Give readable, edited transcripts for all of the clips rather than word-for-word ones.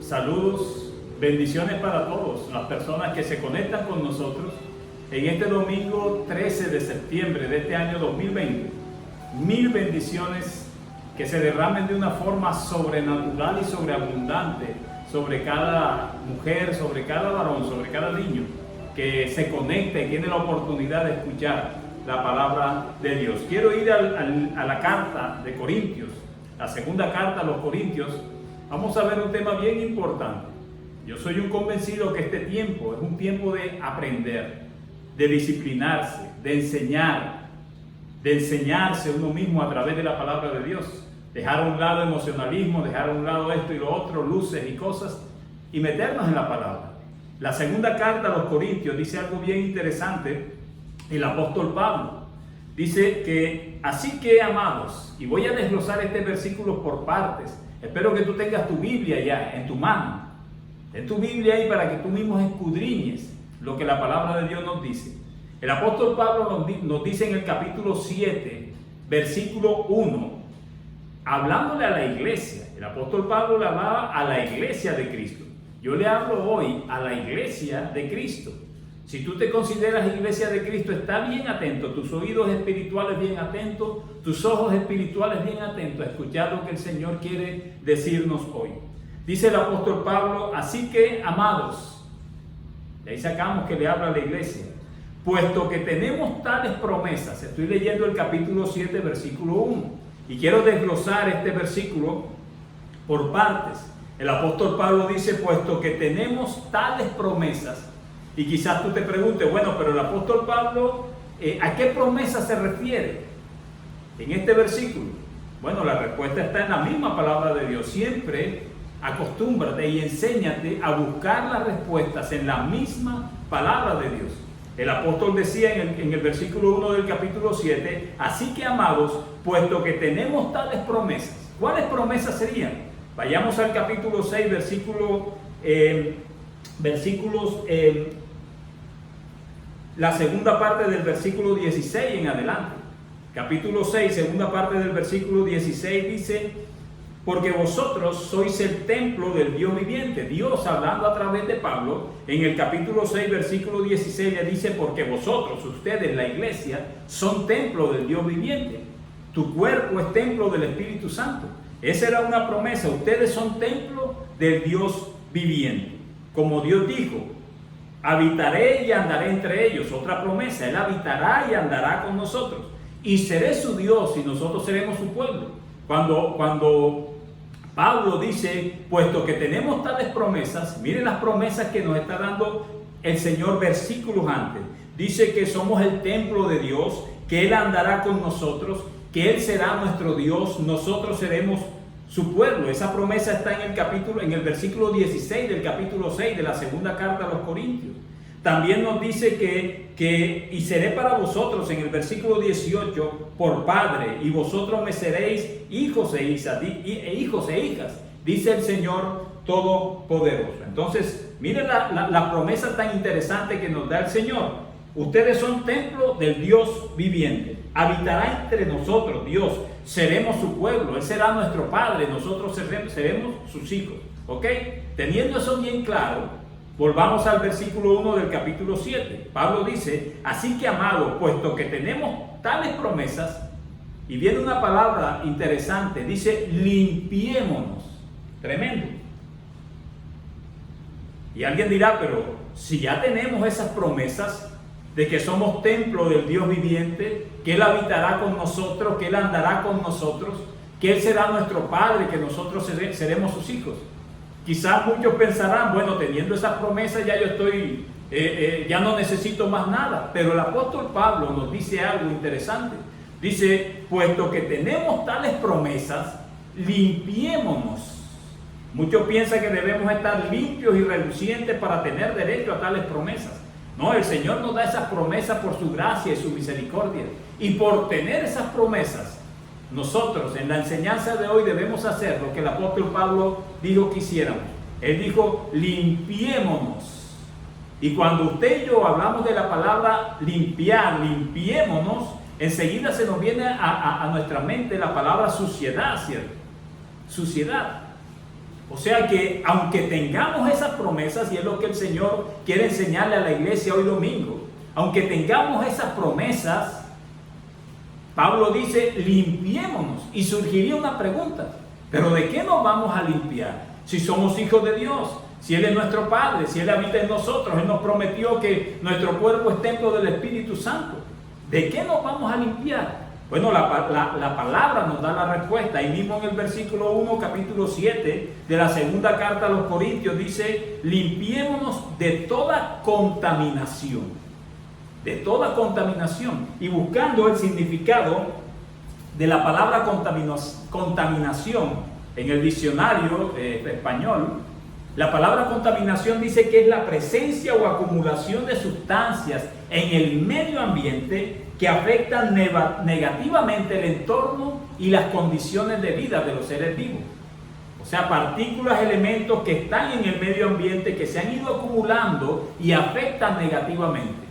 Saludos, bendiciones para todos, las personas que se conectan con nosotros en este domingo 13 de septiembre de este año 2020. Mil bendiciones que se derramen de una forma sobrenatural y sobreabundante sobre cada mujer, sobre cada varón, sobre cada niño que se conecta y tiene la oportunidad de escuchar la palabra de Dios. Quiero ir a la carta de Corintios, la segunda carta a los Corintios. Vamos a ver un tema bien importante. Yo soy un convencido que este tiempo es un tiempo de aprender, de disciplinarse, de enseñarse uno mismo a través de la palabra de Dios. Dejar a un lado emocionalismo, dejar a un lado esto y lo otro, luces y cosas, y meternos en la palabra. La segunda carta a los Corintios dice algo bien interesante. El apóstol Pablo dice que, así que amados, y voy a desglosar este versículo por partes. Espero que tú tengas tu Biblia ya en tu mano. En tu Biblia ahí para que tú mismo escudriñes lo que la palabra de Dios nos dice. El apóstol Pablo nos dice en el capítulo 7, versículo 1, hablándole a la iglesia. El apóstol Pablo le hablaba a la iglesia de Cristo. Yo le hablo hoy a la iglesia de Cristo. Si tú te consideras iglesia de Cristo, está bien atento, tus oídos espirituales bien atentos, tus ojos espirituales bien atentos a escuchar lo que el Señor quiere decirnos hoy. Dice el apóstol Pablo, así que amados, de ahí sacamos que le habla a la iglesia, puesto que tenemos tales promesas. Estoy leyendo el capítulo 7, versículo 1, y quiero desglosar este versículo por partes. El apóstol Pablo dice, puesto que tenemos tales promesas. Y quizás tú te preguntes, bueno, pero el apóstol Pablo, ¿a qué promesa se refiere en este versículo? Bueno, la respuesta está en la misma palabra de Dios. Siempre acostúmbrate y enséñate a buscar las respuestas en la misma palabra de Dios. El apóstol decía en el versículo 1 del capítulo 7, así que amados, puesto que tenemos tales promesas. ¿Cuáles promesas serían? Vayamos al capítulo 6, la segunda parte del versículo 16 en adelante. Capítulo 6, segunda parte del versículo 16 dice, porque vosotros sois el templo del Dios viviente. Dios, hablando a través de Pablo, en el capítulo 6, versículo 16 le dice, porque vosotros, ustedes, la iglesia, son templo del Dios viviente. Tu cuerpo es templo del Espíritu Santo. Esa era una promesa, ustedes son templo del Dios viviente. Como Dios dijo, habitaré y andaré entre ellos. Otra promesa, Él habitará y andará con nosotros. Y seré su Dios y nosotros seremos su pueblo. Cuando Pablo dice, puesto que tenemos tales promesas, miren las promesas que nos está dando el Señor versículos antes. Dice que somos el templo de Dios, que Él andará con nosotros, que Él será nuestro Dios, nosotros seremos su pueblo. Esa promesa está en el versículo 16 del capítulo 6 de la segunda carta a los Corintios. También nos dice que y seré para vosotros en el versículo 18 por padre, y vosotros me seréis hijos e hijas, dice el Señor Todopoderoso. Entonces, miren la promesa tan interesante que nos da el Señor. Ustedes son templo del Dios viviente. Habitará entre nosotros Dios. Seremos su pueblo. Él será nuestro Padre. Nosotros seremos sus hijos. ¿Ok? Teniendo eso bien claro, volvamos al versículo 1 del capítulo 7. Pablo dice, así que amados, puesto que tenemos tales promesas, y viene una palabra interesante, dice, limpiémonos. Tremendo. Y alguien dirá, pero si ya tenemos esas promesas, de que somos templo del Dios viviente, que Él habitará con nosotros, que Él andará con nosotros, que Él será nuestro Padre, que nosotros seremos sus hijos. Quizás muchos pensarán, bueno, teniendo esa promesa ya yo estoy, ya no necesito más nada. Pero el apóstol Pablo nos dice algo interesante. Dice, puesto que tenemos tales promesas, limpiémonos. Muchos piensan que debemos estar limpios y relucientes para tener derecho a tales promesas. No, el Señor nos da esas promesas por su gracia y su misericordia. Y por tener esas promesas, nosotros en la enseñanza de hoy debemos hacer lo que el apóstol Pablo dijo que hiciéramos. Él dijo, limpiémonos. Y cuando usted y yo hablamos de la palabra limpiar, limpiémonos, enseguida se nos viene a nuestra mente la palabra suciedad, ¿cierto? Suciedad. O sea que aunque tengamos esas promesas, y es lo que el Señor quiere enseñarle a la iglesia hoy domingo, aunque tengamos esas promesas, Pablo dice, limpiémonos. Y surgiría una pregunta, ¿pero de qué nos vamos a limpiar? Si somos hijos de Dios, si Él es nuestro Padre, si Él habita en nosotros, Él nos prometió que nuestro cuerpo es templo del Espíritu Santo. ¿De qué nos vamos a limpiar? Bueno, la palabra nos da la respuesta. Ahí mismo en el versículo 1, capítulo 7 de la segunda carta a los Corintios dice, limpiémonos de toda contaminación. De toda contaminación. Y buscando el significado de la palabra contaminación en el diccionario español, la palabra contaminación dice que es la presencia o acumulación de sustancias en el medio ambiente que afectan negativamente el entorno y las condiciones de vida de los seres vivos. O sea, partículas, elementos que están en el medio ambiente que se han ido acumulando y afectan negativamente.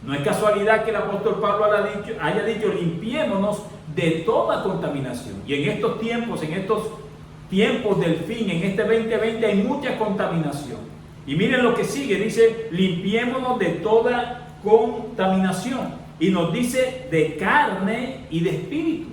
No es casualidad que el apóstol Pablo haya dicho limpiémonos de toda contaminación. Y en estos tiempos del fin, en este 2020 hay mucha contaminación. Y miren lo que sigue, dice limpiémonos de toda contaminación. Y nos dice de carne y de espíritu.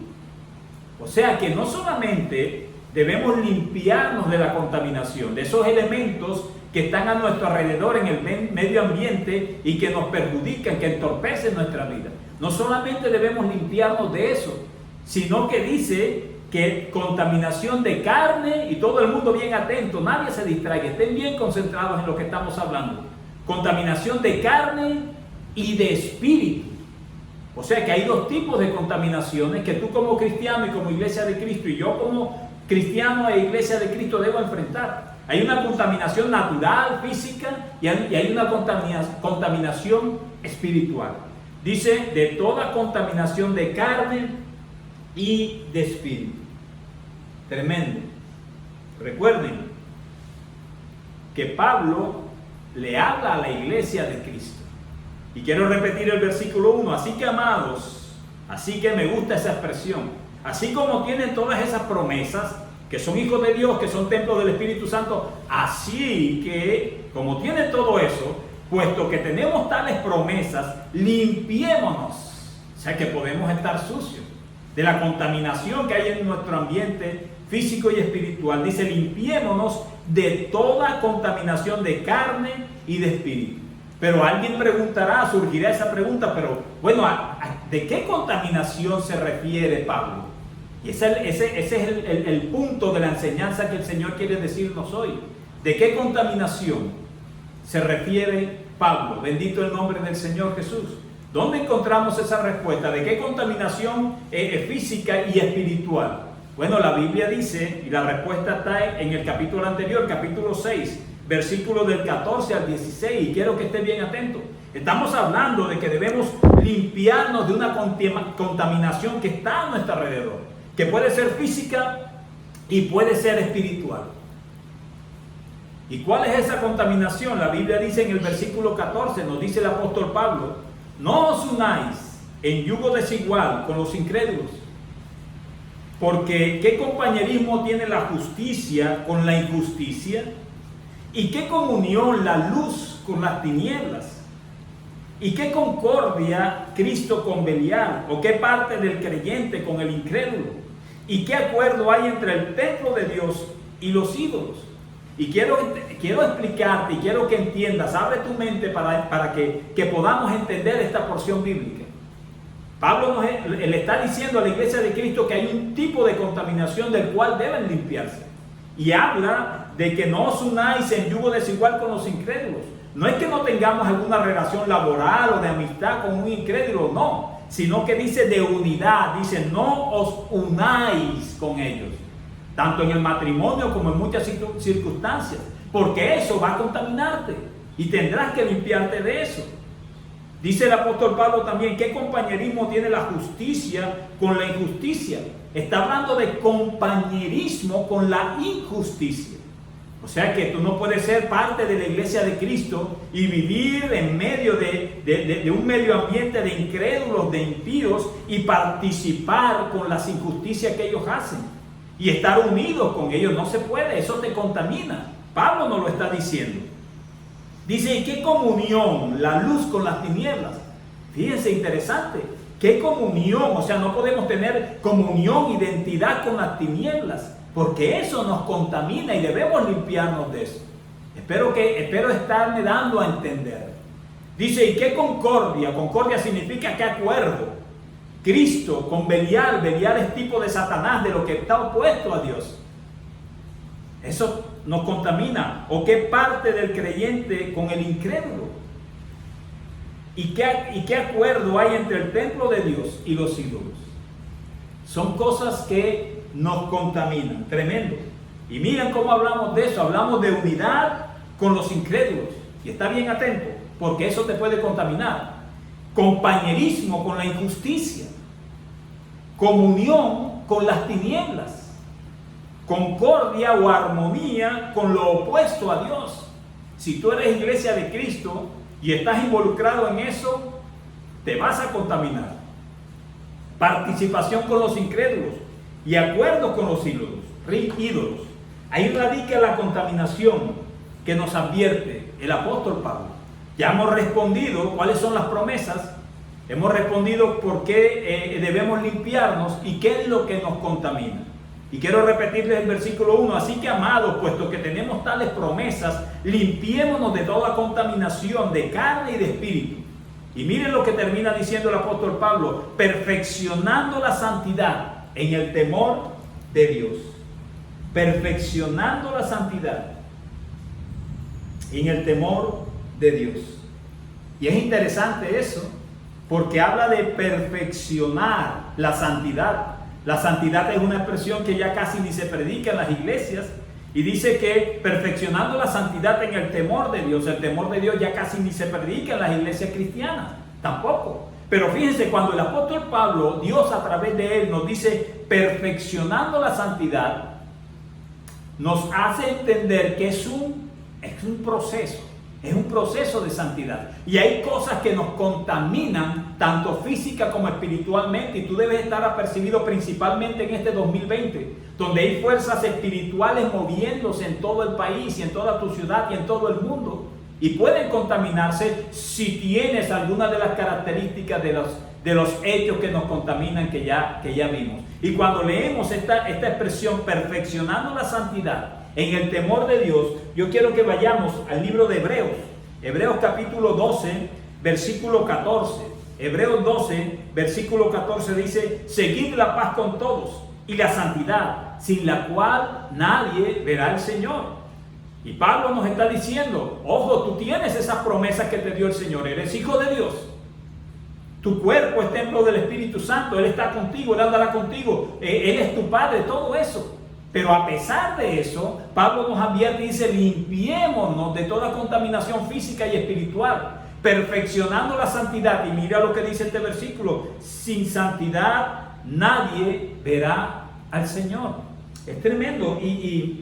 O sea que no solamente debemos limpiarnos de la contaminación, de esos elementos que están a nuestro alrededor en el medio ambiente y que nos perjudican, que entorpecen nuestra vida. No solamente debemos limpiarnos de eso, sino que dice que contaminación de carne, y todo el mundo bien atento, nadie se distraiga, estén bien concentrados en lo que estamos hablando. Contaminación de carne y de espíritu. O sea que hay dos tipos de contaminaciones que tú como cristiano y como iglesia de Cristo y yo como cristiano e iglesia de Cristo debo enfrentar. Hay una contaminación natural, física, y hay una contaminación espiritual. Dice de toda contaminación de carne y de espíritu. Tremendo. Recuerden que Pablo le habla a la iglesia de Cristo. Y quiero repetir el versículo 1. Así que, amados, así que me gusta esa expresión. Así como tienen todas esas promesas, que son hijos de Dios, que son templos del Espíritu Santo, así que, como tienen todo eso, puesto que tenemos tales promesas, limpiémonos. O sea que podemos estar sucios de la contaminación que hay en nuestro ambiente físico y espiritual. Dice, limpiémonos de toda contaminación de carne y de espíritu. Pero alguien preguntará, surgirá esa pregunta, pero bueno, ¿de qué contaminación se refiere Pablo? Y ese es el punto de la enseñanza que el Señor quiere decirnos hoy. ¿De qué contaminación se refiere Pablo? Bendito el nombre del Señor Jesús. ¿Dónde encontramos esa respuesta? ¿De qué contaminación física y espiritual? Bueno, la Biblia dice, y la respuesta está en el capítulo anterior, capítulo 6, versículos del 14 al 16, y quiero que esté bien atento. Estamos hablando de que debemos limpiarnos de una contaminación que está a nuestro alrededor, que puede ser física y puede ser espiritual. ¿Y cuál es esa contaminación? La Biblia dice en el versículo 14, nos dice el apóstol Pablo, no os unáis en yugo desigual con los incrédulos, porque ¿qué compañerismo tiene la justicia con la injusticia? ¿Y qué comunión la luz con las tinieblas? ¿Y qué concordia Cristo con Belial? ¿O qué parte del creyente con el incrédulo? ¿Y qué acuerdo hay entre el templo de Dios y los ídolos? Y quiero explicarte y quiero que entiendas, abre tu mente para que podamos entender esta porción bíblica. Pablo le está diciendo a la iglesia de Cristo que hay un tipo de contaminación del cual deben limpiarse. Y habla de que no os unáis en yugo desigual con los incrédulos. No es que no tengamos alguna relación laboral o de amistad con un incrédulo, no. Sino que dice de unidad, dice no os unáis con ellos. Tanto en el matrimonio como en muchas circunstancias. Porque eso va a contaminarte. Y tendrás que limpiarte de eso. Dice el apóstol Pablo también, ¿qué compañerismo tiene la justicia con la injusticia? Está hablando de compañerismo con la injusticia. O sea que tú no puedes ser parte de la iglesia de Cristo y vivir en medio de un medio ambiente de incrédulos, de impíos, y participar con las injusticias que ellos hacen. y estar unidos con ellos. No se puede, eso te contamina. Pablo nos lo está diciendo. Dice, ¿y qué comunión la luz con las tinieblas? Fíjense, interesante. ¿Qué comunión? O sea, no podemos tener comunión, identidad con las tinieblas, porque eso nos contamina y debemos limpiarnos de eso. Espero estarme dando a entender. Dice, ¿y qué concordia? Concordia significa ¿qué acuerdo? Cristo con Belial. Belial es tipo de Satanás, de lo que está opuesto a Dios. Eso nos contamina. ¿O qué parte del creyente con el incrédulo? ¿Y qué acuerdo hay entre el templo de Dios y los ídolos? Son cosas que nos contaminan. Tremendo. Y miren cómo hablamos de eso. Hablamos de unidad con los incrédulos. Y está bien atento, porque eso te puede contaminar. Compañerismo con la injusticia. Comunión con las tinieblas. Concordia o armonía con lo opuesto a Dios. Si tú eres iglesia de Cristo y estás involucrado en eso, te vas a contaminar. Participación con los incrédulos y acuerdo con los ídolos. Ahí radica la contaminación que nos advierte el apóstol Pablo. Ya hemos respondido cuáles son las promesas, hemos respondido por qué debemos limpiarnos y qué es lo que nos contamina. Y quiero repetirles el versículo 1. Así que, amados, puesto que tenemos tales promesas, limpiémonos de toda contaminación de carne y de espíritu. Y miren lo que termina diciendo el apóstol Pablo: perfeccionando la santidad en el temor de Dios. Perfeccionando la santidad en el temor de Dios. Y es interesante eso, porque habla de perfeccionar la santidad. La santidad es una expresión que ya casi ni se predica en las iglesias, y dice que perfeccionando la santidad en el temor de Dios. El temor de Dios ya casi ni se predica en las iglesias cristianas, tampoco. Pero fíjense, cuando el apóstol Pablo, Dios a través de él nos dice perfeccionando la santidad, nos hace entender que es un proceso. Es un proceso de santidad. Y hay cosas que nos contaminan, tanto física como espiritualmente. Y tú debes estar apercibido principalmente en este 2020, donde hay fuerzas espirituales moviéndose en todo el país y en toda tu ciudad y en todo el mundo. Y pueden contaminarse si tienes alguna de las características de los hechos que nos contaminan que ya vimos. Y cuando leemos esta expresión, perfeccionando la santidad en el temor de Dios, yo quiero que vayamos al libro de Hebreos. Hebreos capítulo 12, versículo 14. Hebreos 12, versículo 14 dice: seguid la paz con todos y la santidad, sin la cual nadie verá al Señor. Y Pablo nos está diciendo, ojo, tú tienes esas promesas que te dio el Señor, eres hijo de Dios. Tu cuerpo es templo del Espíritu Santo, Él está contigo, Él andará contigo, Él es tu Padre, todo eso. Pero a pesar de eso, Pablo nos advierte y dice: limpiémonos de toda contaminación física y espiritual, perfeccionando la santidad. Y mira lo que dice este versículo: sin santidad nadie verá al Señor. Es tremendo y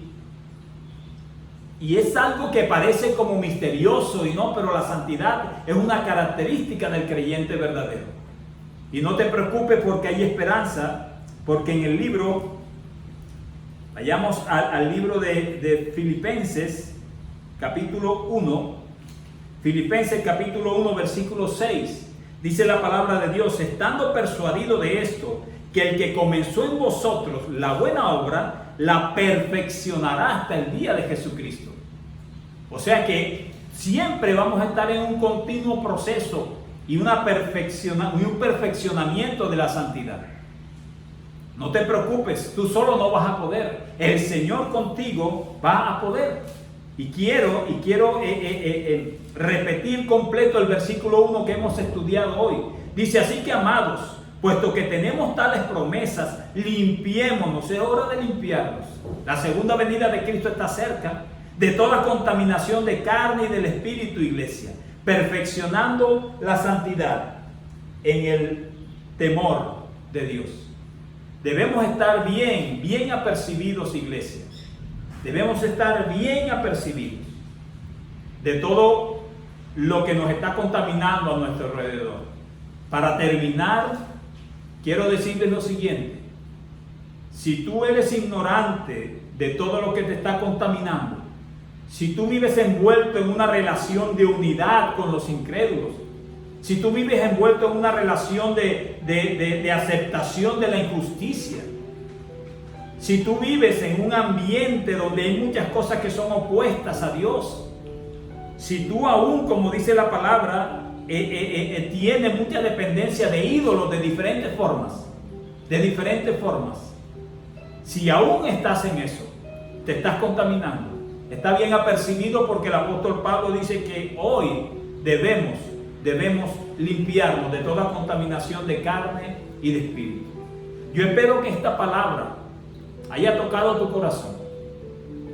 es algo que parece como misterioso, y no, pero la santidad es una característica del creyente verdadero. Y no te preocupes, porque hay esperanza, porque en el libro, vayamos al libro de Filipenses, capítulo 1, Filipenses capítulo 1, versículo 6, dice la palabra de Dios: estando persuadido de esto, que el que comenzó en vosotros la buena obra, la perfeccionará hasta el día de Jesucristo. O sea que siempre vamos a estar en un continuo proceso y un perfeccionamiento de la santidad. No te preocupes, tú solo no vas a poder. El Señor contigo va a poder. Y quiero repetir completo el versículo 1 que hemos estudiado hoy. Dice: así que, amados, puesto que tenemos tales promesas, limpiémonos. Es hora de limpiarnos. La segunda venida de Cristo está cerca. De toda contaminación de carne y del espíritu, iglesia, perfeccionando la santidad en el temor de Dios. Debemos estar bien apercibidos, iglesia. Debemos estar bien apercibidos de todo lo que nos está contaminando a nuestro alrededor. Para terminar, quiero decirles lo siguiente: si tú eres ignorante de todo lo que te está contaminando, si tú vives envuelto en una relación de unidad con los incrédulos, si tú vives envuelto en una relación de aceptación de la injusticia, si tú vives en un ambiente donde hay muchas cosas que son opuestas a Dios, si tú aún, como dice la palabra, tienes mucha dependencia de ídolos de diferentes formas, si aún estás en eso, te estás contaminando. Está bien apercibido porque el apóstol Pablo dice que hoy debemos limpiarnos de toda contaminación de carne y de espíritu. Yo espero que esta palabra haya tocado tu corazón.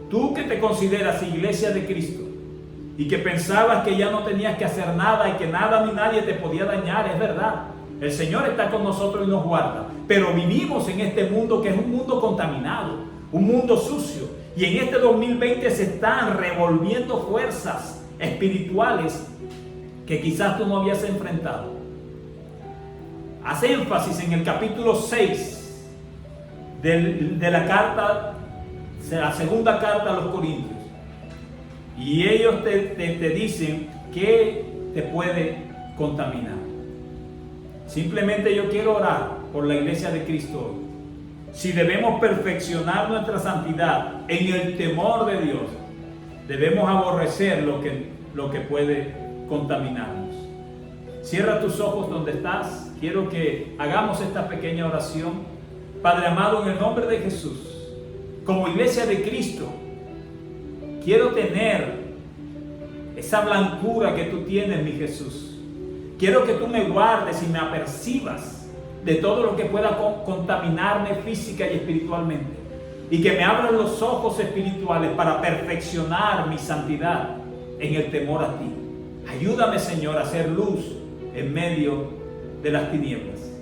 Tú que te consideras iglesia de Cristo y que pensabas que ya no tenías que hacer nada y que nada ni nadie te podía dañar, es verdad. El Señor está con nosotros y nos guarda. Pero vivimos en este mundo que es un mundo contaminado, un mundo sucio. Y en este 2020 se están revolviendo fuerzas espirituales que quizás tú no habías enfrentado. Hace énfasis en el capítulo 6 de la segunda carta a los Corintios. Y ellos te dicen que te puede contaminar. Simplemente yo quiero orar por la iglesia de Cristo hoy. Si debemos perfeccionar nuestra santidad en el temor de Dios, debemos aborrecer lo que puede contaminarnos. Cierra tus ojos donde estás. Quiero que hagamos esta pequeña oración. Padre amado, en el nombre de Jesús, como iglesia de Cristo, quiero tener esa blancura que tú tienes, mi Jesús. Quiero que tú me guardes y me apercibas de todo lo que pueda contaminarme física y espiritualmente, y que me abran los ojos espirituales para perfeccionar mi santidad en el temor a ti. Ayúdame, Señor, a hacer luz en medio de las tinieblas.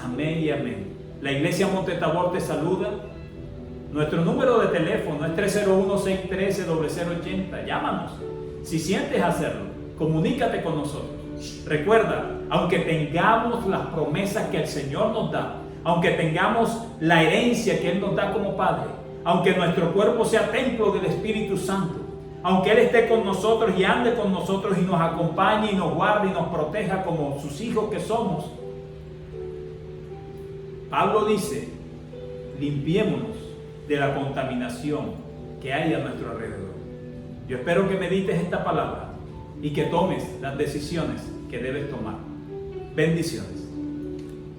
Amén y amén. La iglesia Monte Tabor te saluda. Nuestro número de teléfono es 301-613-0080. Llámanos si sientes hacerlo. Comunícate con nosotros. Recuerda, aunque tengamos las promesas que el Señor nos da, aunque tengamos la herencia que Él nos da como Padre, aunque nuestro cuerpo sea templo del Espíritu Santo, aunque Él esté con nosotros y ande con nosotros y nos acompañe y nos guarde y nos proteja como sus hijos que somos, Pablo dice, limpiémonos de la contaminación que hay a nuestro alrededor. Yo espero que medites esta palabra y que tomes las decisiones que debes tomar. Bendiciones.